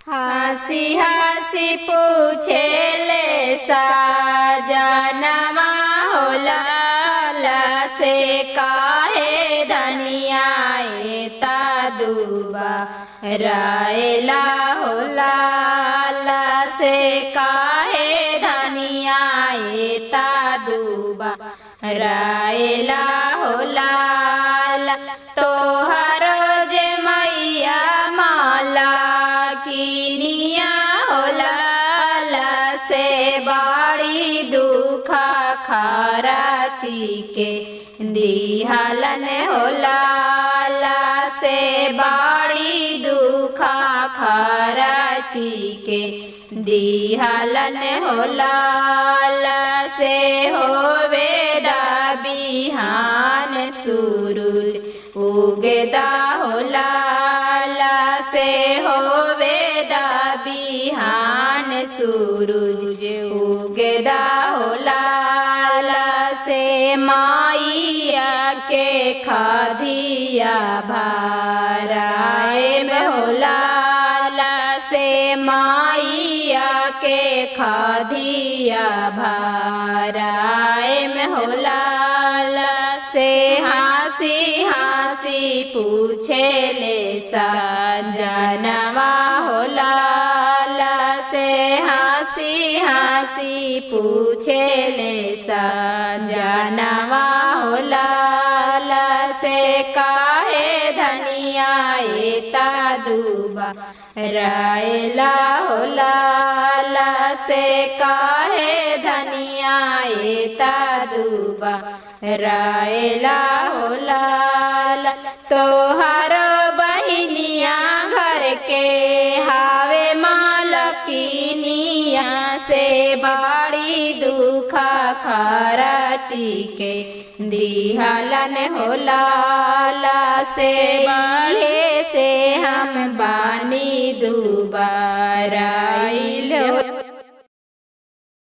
हंसी हंसी पूछे ले साजनवा हो लाला से काहे धनिया एता दुबा रायला हो लाला से काहे धनिया एता दुबा रायला हो लाला तोहरो जे मैया माला किनिया हो लाला से बाड़ी दुखा खराची के दिहलन हो लाला से बाड़ी दुखा खराची के दिहलन हो लाला से होवे बिहान सूरज उगदा हो लाला से होवे बिहान सूरज उगदा हो लाला से माइया के खादिया भाराए में हो लाला से माइया के खादिया भाराए में हो लाला से हंसी हंसी पूछे ले साजनवा हो लाला से हंसी हंसी पूछे ले साजनवा हो लाला से काहे धनिया एता दुबा रायला हो लाला से काहे धनिया एता दुबा रायला हो लाला तोहर बहिनिया घर के हावे मालकिनिया से बाड़ी दुखा खराची के दिहलन हो लाला से बाहे से हम बानी दुबाराई